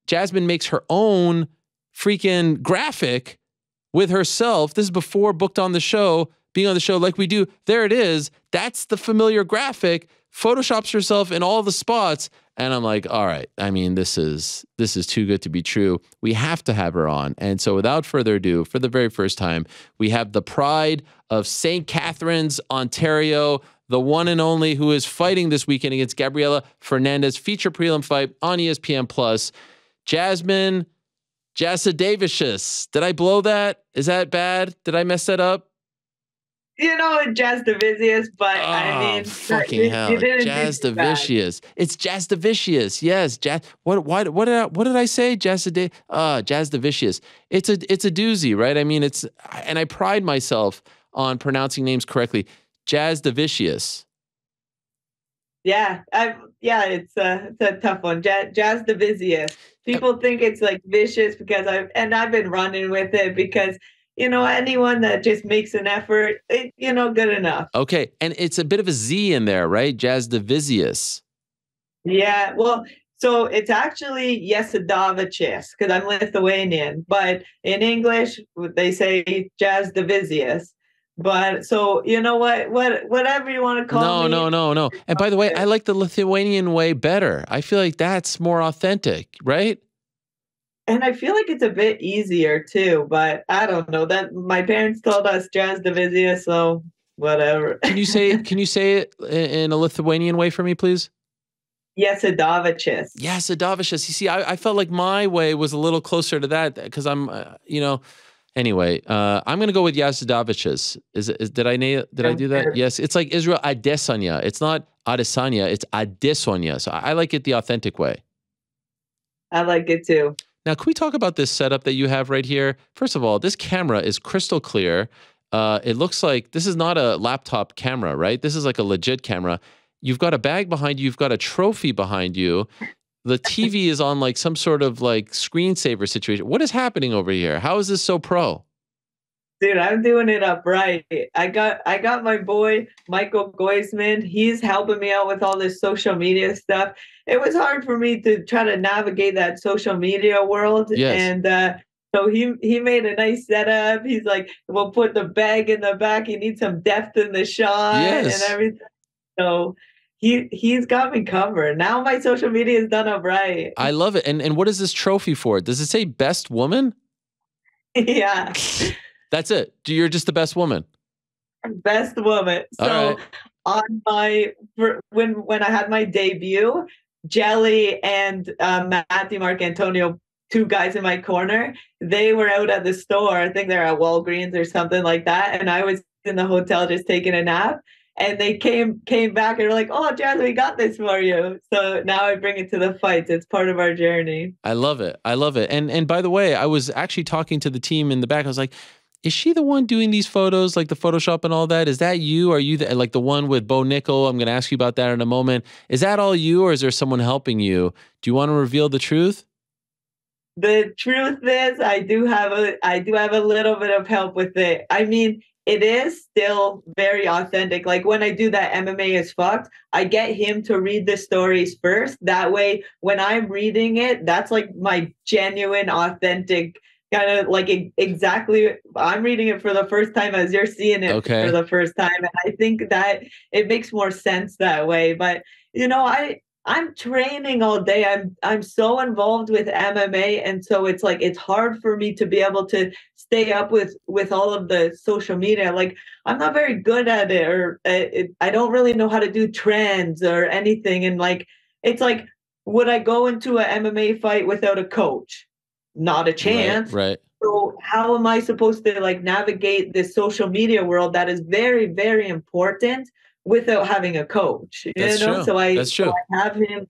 Jasmine makes her own freaking graphic with herself. This is before booked on the show, being on the show like we do. There it is. That's the familiar graphic. Photoshops herself in all the spots. And I'm like, all right, I mean, this is too good to be true. We have to have her on. And so without further ado, for the very first time, we have the pride of St. Catharines, Ontario, the one and only, who is fighting this weekend against Gabriela Fernandez, feature prelim fight on ESPN+. Jasmine Jasudavicius. Did I blow that? Is that bad? Did I mess that up? You know, Jasudavicius, but I mean, fucking hell, Jasudavicius. It's Jasudavicius. Yes, what did I say? Jasudavicius. It's a doozy, right? I mean, and I pride myself on pronouncing names correctly. Jasudavicius. Yeah, it's a tough one. Jasudavicius. People think it's like vicious because I've been running with it because, you know, anyone that just makes an effort, good enough. Okay, and it's a bit of a Z in there, right? Jasudavicius. Yeah, well, so it's actually Jasudavicius because I'm Lithuanian, but in English they say Jasudavicius. But so you know whatever you want to call me. No. And by the way, I like the Lithuanian way better. I feel like that's more authentic, right? And I feel like it's a bit easier too, but I don't know. That my parents told us Jasudavicius, so whatever. Can you say it in a Lithuanian way for me, please? Jasudavicius. Jasudavicius. You see, I felt like my way was a little closer to that because I'm, Anyway, I'm going to go with Jasudavicius. Did I do that? Yes. It's like Israel Adesanya. It's not Adesanya. It's Adesanya. So I like it the authentic way. I like it too. Now, can we talk about this setup that you have right here? First of all, this camera is crystal clear. It looks like this is not a laptop camera, right? This is like a legit camera. You've got a bag behind you. You've got a trophy behind you. The TV is on like some sort of like screensaver situation. What is happening over here? How is this so pro? Dude, I'm doing it up right. I got my boy, Michael Goisman. He's helping me out with all this social media stuff. It was hard for me to try to navigate that social media world. Yes. And so he made a nice setup. He's like, we'll put the bag in the back. You need some depth in the shot and everything. So he's got me covered. Now my social media is done up right. I love it. And what is this trophy for? Does it say best woman? Yeah. That's it. You're just the best woman. Best woman. So on when I had my debut, Jelly and Matthew Mark Antonio, two guys in my corner, they were out at the store. I think they're at Walgreens or something like that. And I was in the hotel just taking a nap. And they came back and were like, "Oh, Jazz, we got this for you." So now I bring it to the fights. It's part of our journey. I love it. I love it. And by the way, I was actually talking to the team in the back. I was like, is she the one doing these photos, like the Photoshop and all that? Is that you? Are you like the one with Bo Nickel? I'm going to ask you about that in a moment. Is that all you, or is there someone helping you? Do you want to reveal the truth? The truth is, I do have a little bit of help with it. I mean, it is still very authentic. Like when I do that MMA is fucked, I get him to read the stories first. That way, when I'm reading it, that's like my genuine, authentic kind of like exactly. I'm reading it for the first time as you're seeing it for the first time. And I think that it makes more sense that way. But, you know, I'm training all day. I'm so involved with MMA. And so it's like, it's hard for me to be able to stay up with all of the social media. Like I'm not very good at it, or I don't really know how to do trends or anything. And like, it's like, would I go into an MMA fight without a coach? Not a chance. Right. So how am I supposed to like navigate this social media world that is very, very important without having a coach? That's true. So I have him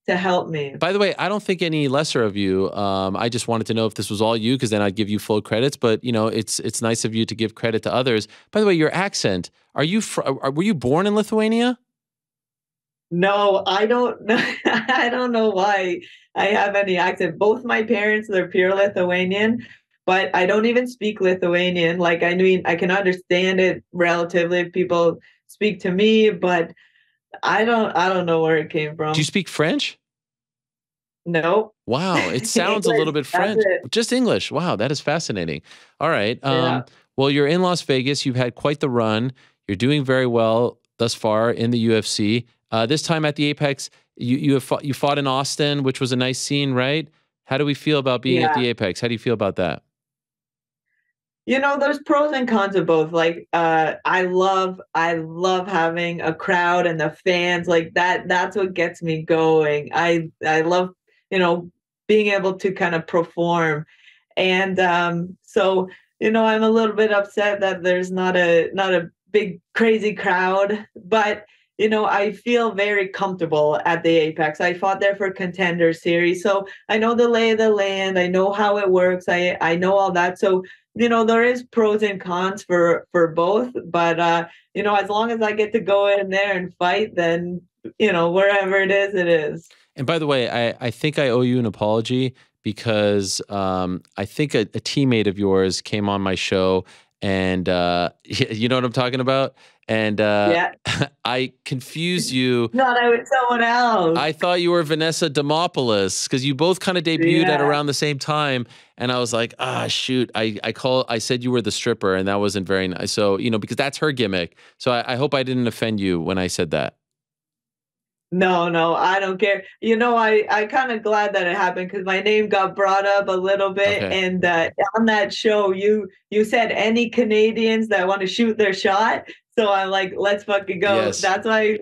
to help me. By the way, I don't think any lesser of you. I just wanted to know if this was all you, because then I'd give you full credits. But you know, it's nice of you to give credit to others. By the way, your accent. Were you born in Lithuania? No, I don't know. I don't know why I have any accent. Both my parents, they're pure Lithuanian, but I don't even speak Lithuanian. Like, I mean, I can understand it relatively if people speak to me, but I don't know where it came from. Do you speak French? Nope. Wow, it sounds a English, little bit that's French. it. Just English. Wow, that is fascinating. All right. Yeah. Well, you're in Las Vegas. You've had quite the run. You're doing very well thus far in the UFC. This time at the Apex, you fought in Austin, which was a nice scene, right? How do we feel about being at Yeah. the Apex? How do you feel about that? There's pros and cons of both. Like, I love having a crowd and the fans like that. That's what gets me going. I love, you know, being able to kind of perform. And so, I'm a little bit upset that there's not a big crazy crowd, but I feel very comfortable at the Apex. I fought there for Contender Series, so I know the lay of the land. I know how it works. I know all that. So there is pros and cons for both, but as long as I get to go in there and fight, then wherever it is, it is. And by the way, I think I owe you an apology because I think a teammate of yours came on my show and you know what I'm talking about? And Yeah. I confused you. No, I was someone else. I thought you were Vanessa Demopoulos because you both kind of debuted at Yeah. around the same time. And I was like, shoot, I said you were the stripper and that wasn't very nice. So, because that's her gimmick. So I hope I didn't offend you when I said that. No, I don't care. I kind of glad that it happened because my name got brought up a little bit, Okay. and on that show, you said any Canadians that want to shoot their shot. So I'm like, let's fucking go. Yes. That's why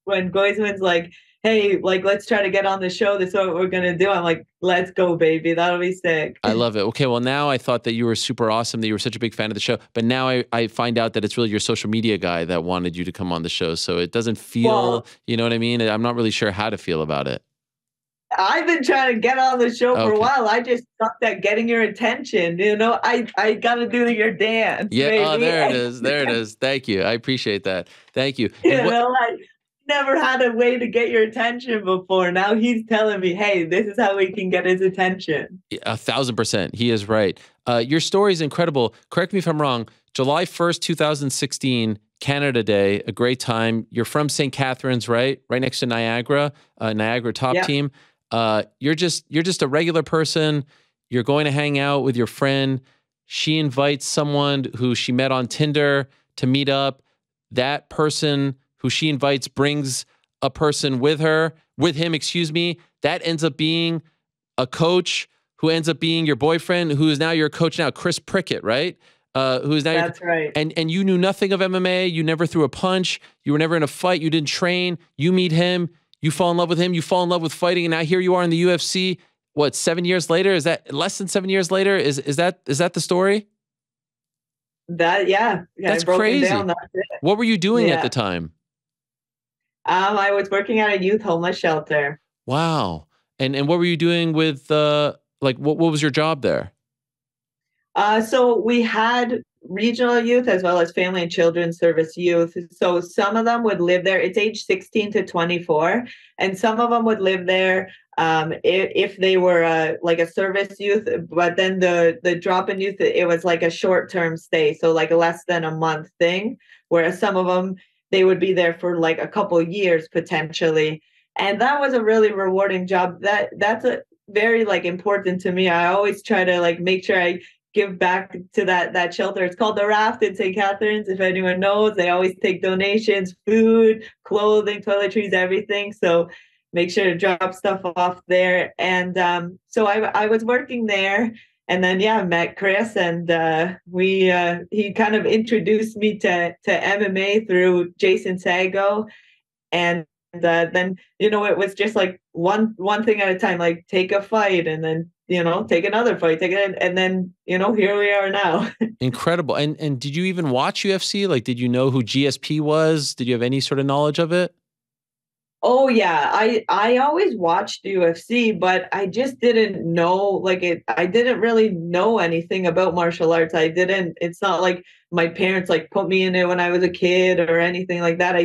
when Goisman's like, hey, like let's try to get on the show. That's what we're gonna do. I'm like, let's go, baby. That'll be sick. I love it. Okay, well now I thought that you were super awesome, that you were such a big fan of the show, but now I find out that it's really your social media guy that wanted you to come on the show. So it doesn't feel, Well, you know what I mean? I'm not really sure how to feel about it. I've been trying to get on the show for a Okay. while. I just sucked at getting your attention. I gotta do your dance. Yeah, oh, Baby. there it is. There it is. Thank you. I appreciate that. Thank you. I never had a way to get your attention before. Now he's telling me, hey, this is how we can get his attention. 1,000%. He is right. Your story is incredible. Correct me if I'm wrong. July 1st, 2016, Canada Day, a great time. You're from St. Catharines, right? Right next to Niagara, Niagara top Yeah. team. You're just a regular person. You're going to hang out with your friend. She invites someone who she met on Tinder to meet up. That person who she invites brings a person with him, excuse me. That ends up being a coach who ends up being your boyfriend, who is now your coach now, Chris Prickett, right? Who is now That's right. And you knew nothing of MMA. You never threw a punch. You were never in a fight. You didn't train. You meet him. You fall in love with him. You fall in love with fighting. And now here you are in the UFC. What, 7 years later? Is that less than 7 years later? Is that the story? Yeah, That's I broke it crazy. down, that's it. What were you doing at Yeah. the time? I was working at a youth homeless shelter. Wow. And what were you doing with what was your job there? So we had regional youth as well as family and children's service youth. So some of them would live there. It's age 16 to 24, and some of them would live there if they were like a service youth. But then the drop in youth, it was like a short term stay, so like a less than a month thing. Whereas some of them, they would be there for like a couple of years potentially, and that was a really rewarding job. That's a very like important to me. I always try to like make sure I give back to that shelter. It's called the Raft in St. Catharines. If anyone knows, they always take donations, food, clothing, toiletries, everything. So make sure to drop stuff off there. And so I was working there, and then I met Chris, and he kind of introduced me to MMA through Jason Sago, and then it was just like one thing at a time, like take a fight and then take another fight, take it, and then here we are now. Incredible. And did you even watch UFC? Like, did you know who GSP was? Did you have any sort of knowledge of it? Oh yeah, I always watched UFC, but I just didn't know like it. I didn't really know anything about martial arts. I didn't. It's not like my parents like put me in it when I was a kid or anything like that.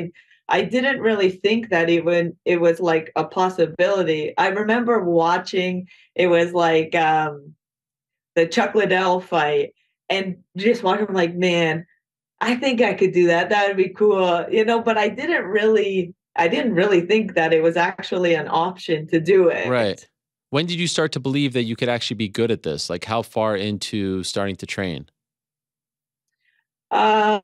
I didn't really think that even it was like a possibility. I remember watching, it was like the Chuck Liddell fight, and just watching, I'm like, man, I think I could do that. That would be cool, but I didn't really think that it was actually an option to do it. Right. When did you start to believe that you could actually be good at this? Like how far into starting to train? Uh,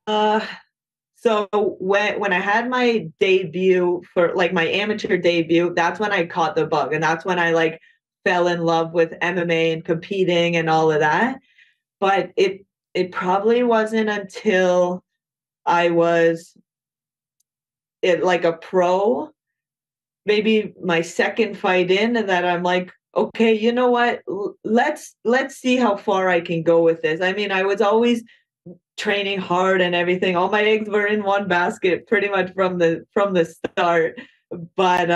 so when I had my debut for like my amateur debut, that's when I caught the bug, and that's when I like fell in love with MMA and competing and all of that. But it probably wasn't until I was like a pro, maybe my second fight in, and that I'm like, okay, you know what? Let's see how far I can go with this. I mean, I was always training hard and everything. All my eggs were in one basket pretty much from the start. But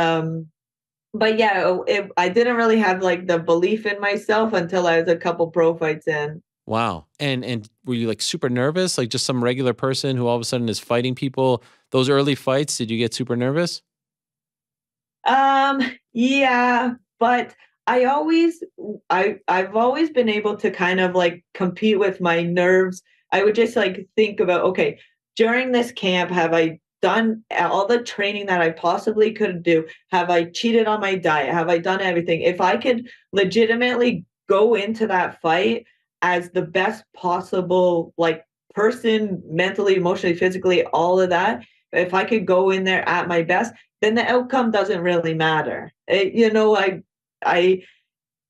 but yeah, I didn't really have like the belief in myself until I was a couple pro fights in. Wow. And were you like super nervous? Like just some regular person who all of a sudden is fighting people? Those early fights, did you get super nervous? Yeah, but I've always been able to kind of like compete with my nerves. I would just like think about, okay, during this camp, have I done all the training that I possibly could do? Have I cheated on my diet? Have I done everything? If I could legitimately go into that fight as the best possible like person, mentally, emotionally, physically, all of that, if I could go in there at my best, then the outcome doesn't really matter. I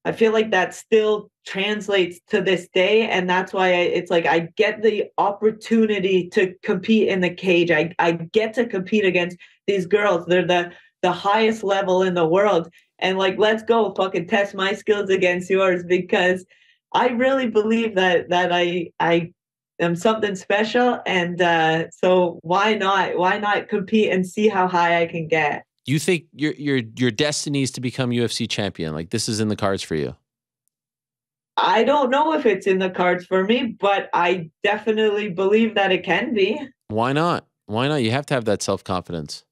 I feel like that still translates to this day, and that's why it's like I get the opportunity to compete in the cage. I get to compete against these girls. They're the highest level in the world, and like let's go fucking test my skills against yours, because I really believe that I am something special, and so why not compete and see how high I can get. You think your destiny is to become UFC champion? Like this is in the cards for you? I don't know if it's in the cards for me, but I definitely believe that it can be. Why not? Why not? You have to have that self-confidence.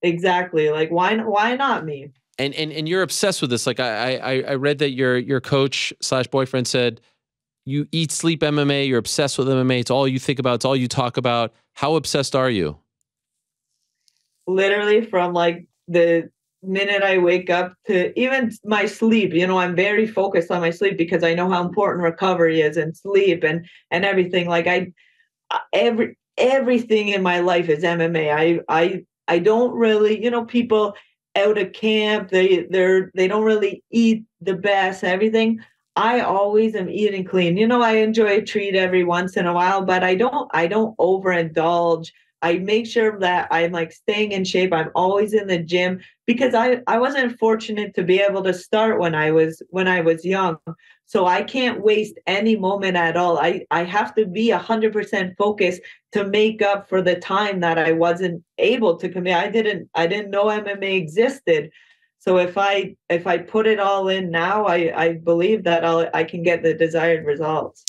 Exactly. Like why not me? And you're obsessed with this. Like I read that your coach slash boyfriend said you eat sleep MMA. You're obsessed with MMA. It's all you think about. It's all you talk about. How obsessed are you? Literally from like the minute I wake up to even my sleep, I'm very focused on my sleep because I know how important recovery is and sleep and everything. Like everything in my life is MMA. I don't really, people out of camp, they don't really eat the best, everything. I always am eating clean. I enjoy a treat every once in a while, but I don't overindulge. I make sure that I'm like staying in shape. I'm always in the gym because I wasn't fortunate to be able to start when I was young. So I can't waste any moment at all. I have to be 100% focused to make up for the time that I wasn't able to commit. I didn't know MMA existed. So if I put it all in now, I believe that I can get the desired results.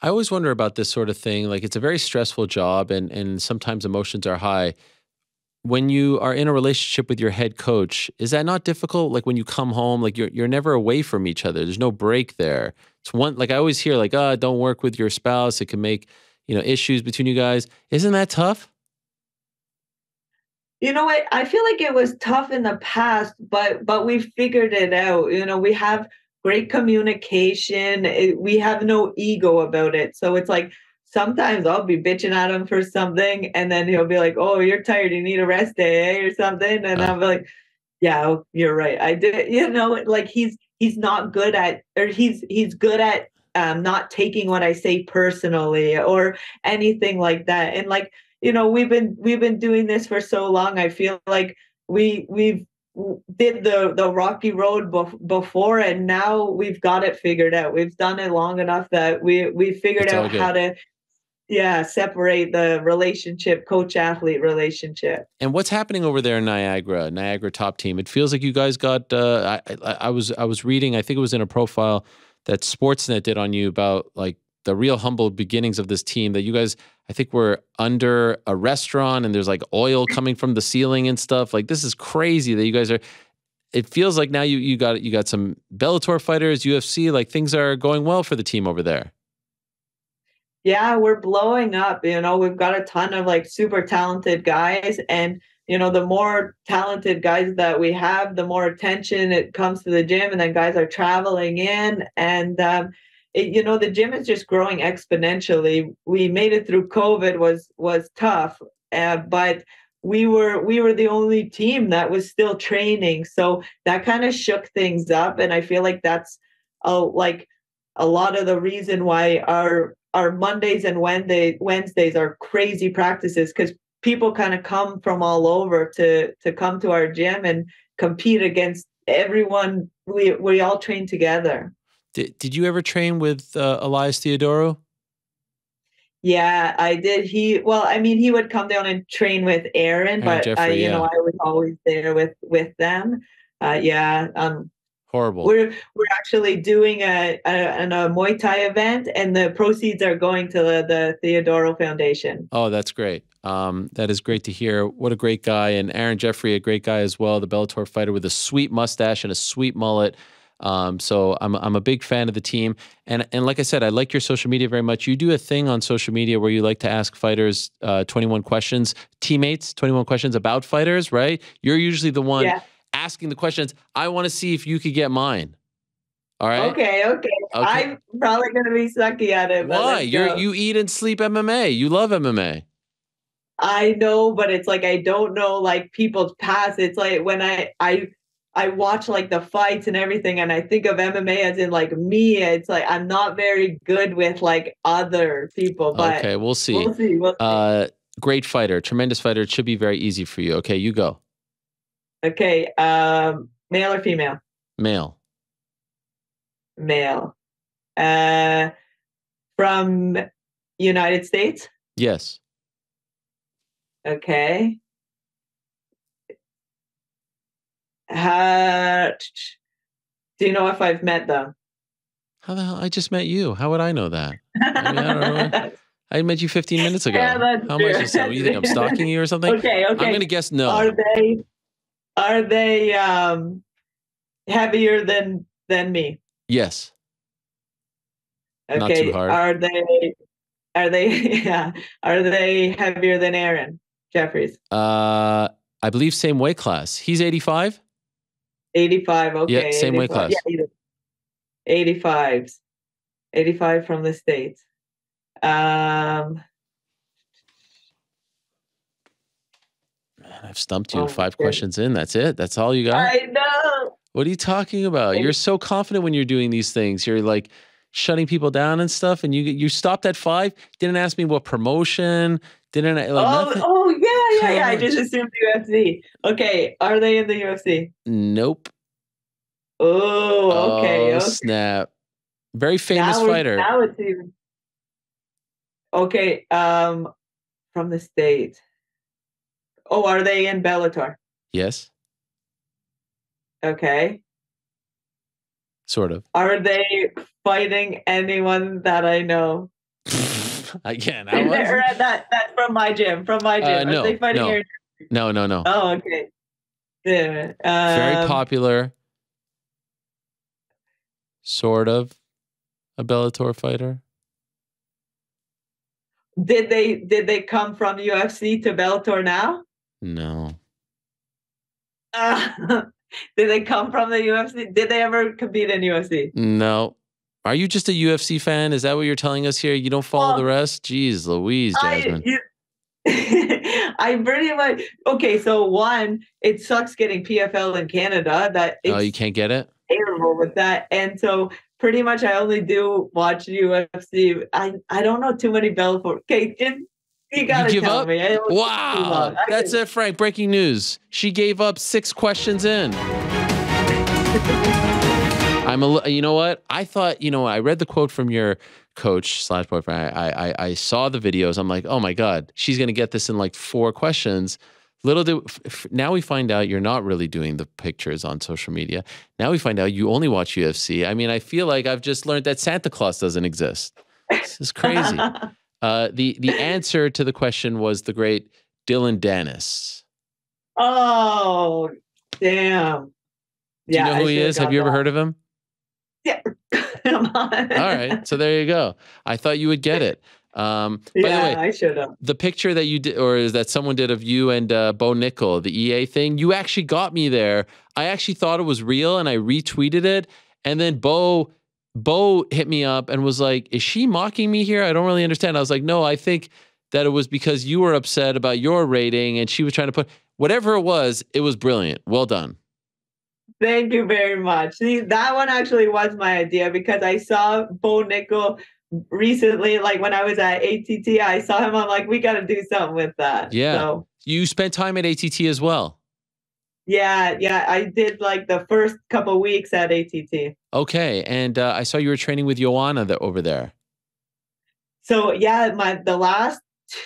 I always wonder about this sort of thing. Like it's a very stressful job and sometimes emotions are high. When you are in a relationship with your head coach, is that not difficult? Like when you come home, like you're never away from each other. There's no break there. It's one like I always hear like, don't work with your spouse. It can make, issues between you guys. Isn't that tough? You know what? I feel like it was tough in the past, but we figured it out. We have great communication. We have no ego about it. So it's like sometimes I'll be bitching at him for something, and then he'll be like, "Oh, you're tired. You need a rest day, or something." And Uh, I'm like, "Yeah, you're right. I did." Like he's not good at, or he's good at not taking what I say personally or anything like that. And like we've been doing this for so long. I feel like we've did the rocky road before, and now we've got it figured out. We've done it long enough that we figured it's all out how good. to, yeah, separate the relationship, coach athlete relationship. And what's happening over there in Niagara top team? It feels like you guys got. I was reading. I think it was in a profile that Sportsnet did on you about like the real humble beginnings of this team. That you guys, I think, were under a restaurant and there's like oil coming from the ceiling and stuff. Like this is crazy that you guys are. It feels like now you got some Bellator fighters, UFC. Like things are going well for the team over there. Yeah, we're blowing up. We've got a ton of like super talented guys, and the more talented guys that we have, the more attention it comes to the gym, and then guys are traveling in, and the gym is just growing exponentially. We made it through COVID, was tough, but we were the only team that was still training, so that kind of shook things up, and I feel like that's like a lot of the reason why our Mondays and Wednesdays are crazy practices, because people kind of come from all over to come to our gym and compete against everyone. We all train together. Did you ever train with Elias Theodorou? Yeah, I did. He would come down and train with Aaron, but Jeffrey, I was always there with them. Horrible. We're actually doing a Muay Thai event, and the proceeds are going to the Theodorou Foundation. Oh, that's great. That is great to hear. What a great guy. And Aaron Jeffrey, a great guy as well, the Bellator fighter with a sweet mustache and a sweet mullet. So I'm a big fan of the team. And like I said, I like your social media very much. You do a thing on social media where you like to ask fighters 21 questions, teammates, 21 questions about fighters, right? You're usually the one asking the questions. I want to see if you could get mine. All right? Okay. I'm probably going to be sucky at it. Why? You eat and sleep MMA. You love MMA. I know, but it's like I don't know like people's past. It's like when I watch like the fights and everything, and I think of MMA as in like me. It's like I'm not very good with like other people. But okay, we'll see. We'll see. Great fighter, tremendous fighter. It should be very easy for you. Okay, you go. Okay, male or female? Male. Male. From United States? Yes. Okay. Do you know if I've met them? How the hell? I just met you. How would I know that? I don't know. I met you 15 minutes ago. Yeah, that's How true. much is that? You think I'm stalking you or something? Okay. I'm going to guess no. Are they heavier than me? Yes. Okay. Not too hard. Are they heavier than Aaron Jeffries? I believe same weight class. He's 85? 85, okay. Yeah, same 85. weight class. Yeah, 85s. 85 from the States. Man, I've stumped you 5 questions in. That's it? That's all you got? I know. What are you talking about? You're so confident when you're doing these things. You're like shutting people down and stuff, and you stopped at 5? Didn't ask me what promotion, didn't like nothing? Oh, yeah. I just assumed UFC. Okay, are they in the UFC? Nope. Oh, okay. Snap. Very famous fighter. Now it's even. Okay, from the States. Oh, are they in Bellator? Yes. Okay. Sort of. Are they fighting anyone that I know? Again, that's from my gym. From my gym. No, Are they fighting your... No. Oh, okay. Yeah. Very popular. Sort of a Bellator fighter. Did they come from UFC to Bellator now? No. Did they come from the UFC? Did they ever compete in UFC? No. Are you just a UFC fan? Is that what you're telling us here? You don't follow the rest? Jeez Louise, Jasmine. I pretty much... Okay, so one, it sucks getting PFL in Canada. You can't get it? Terrible with that. And so pretty much I only do watch UFC. I don't know too many Bellator. Okay, you gotta tell me. Wow. That's it, Frank. Breaking news. She gave up 6 questions in. You know what? I thought, I read the quote from your coach / boyfriend. I saw the videos. I'm like, oh my God, she's going to get this in like 4 questions. Now we find out you're not really doing the pictures on social media. Now we find out you only watch UFC. I mean, I feel like I've just learned that Santa Claus doesn't exist. This is crazy. The answer to the question was the great Dylan Dennis. Oh, damn. Do you know who he is? Have you ever heard of him? Yeah. Come on. All right. So there you go. I thought you would get it. By the Yeah, way, I should have. the picture that you did, or is that someone did of you and Bo Nickel, the EA thing, you actually got me there. I actually thought it was real and I retweeted it. And then Bo hit me up and was like, is she mocking me here? I don't really understand. I was like, no, I think that it was because you were upset about your rating and she was trying to put whatever it was brilliant. Well done. Thank you very much. See, that one actually was my idea because I saw Bo Nickel recently, like when I was at ATT, I saw him. I'm like, we got to do something with that. Yeah. So You spent time at ATT as well. yeah, I did like the first couple weeks at ATT. Okay. And I saw you were training with Joanna over there. So yeah, the last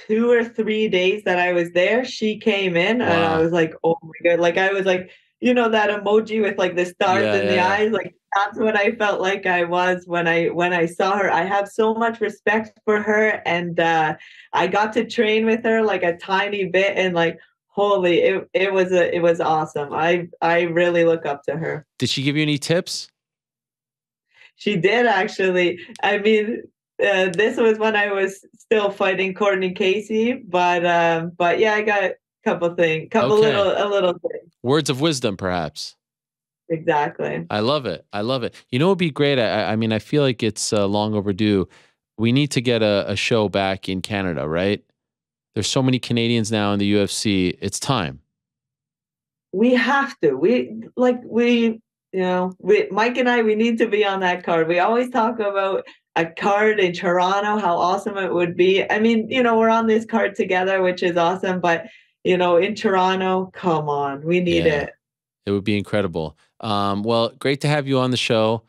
2 or 3 days that I was there, she came in and I was like, oh my God. Like I was like, you know, that emoji with like the stars in the eyes, like that's what I felt like I was when I saw her. I have so much respect for her, and I got to train with her like a tiny bit, and like holy, it was awesome. I really look up to her. Did she give you any tips? She did actually. I mean, this was when I was still fighting Courtney Casey, but yeah, I got a couple things, a little thing. Words of wisdom, perhaps. Exactly. I love it. I love it. You know, it'd be great. I mean, I feel like it's long overdue. We need to get a show back in Canada, right? There's so many Canadians now in the UFC. It's time. We have to. Mike and I, we need to be on that card. We always talk about a card in Toronto, how awesome it would be. I mean, you know, we're on this card together, which is awesome, but you know, in Toronto, come on, we need it. It would be incredible. Well, great to have you on the show.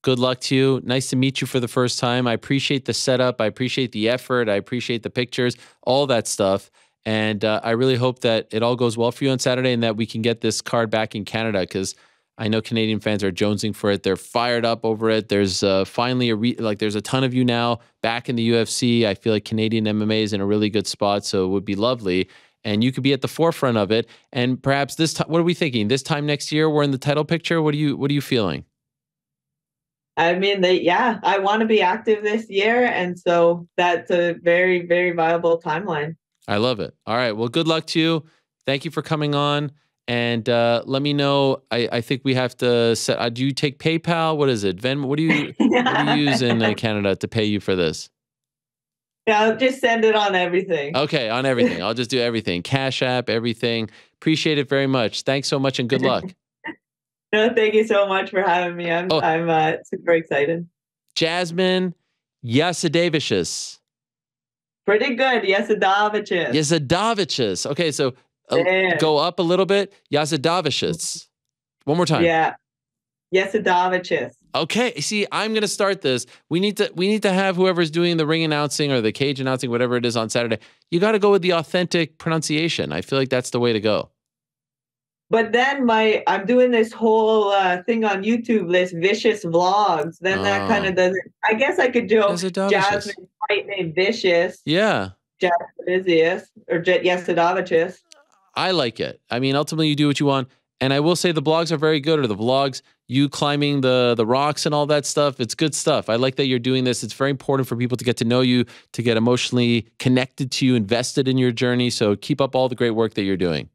Good luck to you. Nice to meet you for the first time. I appreciate the setup. I appreciate the effort. I appreciate the pictures, all that stuff. And I really hope that it all goes well for you on Saturday and that we can get this card back in Canada, because I know Canadian fans are jonesing for it. They're fired up over it. There's finally there's a ton of you now back in the UFC. I feel like Canadian MMA is in a really good spot, so it would be lovely. And you could be at the forefront of it. And perhaps this time, what are we thinking? This time next year, we're in the title picture. What are you feeling? I mean, I want to be active this year, and so that's a very, very viable timeline. I love it. All right. Well, good luck to you. Thank you for coming on. And let me know. I think we have to set. Do you take PayPal? What is it? Venmo? What do you use in Canada to pay you for this? Yeah, I'll just send it on everything. Okay, on everything. I'll just do everything. Cash App, everything. Appreciate it very much. Thanks so much and good luck. No, thank you so much for having me. I'm super excited. Jasmine Jasudavicius. Pretty good. Jasudavicius. Jasudavicius. Okay, so go up a little bit. Jasudavicius. One more time. Yeah. Jasudavicius. Okay. See, I'm going to start this. We need to have whoever's doing the ring announcing or the cage announcing, whatever it is on Saturday. You got to go with the authentic pronunciation. I feel like that's the way to go. But then I'm doing this whole thing on YouTube, this vicious vlogs. Then that kind of doesn't. I guess I could do Jasmine fight named Vicious. Yeah. Jasudavicius or Jasudavicius. I like it. I mean, ultimately, you do what you want. And I will say the blogs are very good, or the vlogs, you climbing the rocks and all that stuff. It's good stuff. I like that you're doing this. It's very important for people to get to know you, to get emotionally connected to you, invested in your journey. So keep up all the great work that you're doing.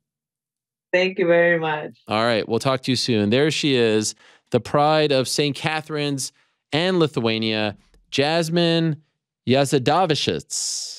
Thank you very much. All right. We'll talk to you soon. There she is, the pride of St. Catharines and Lithuania, Jasmine Jasudavicius.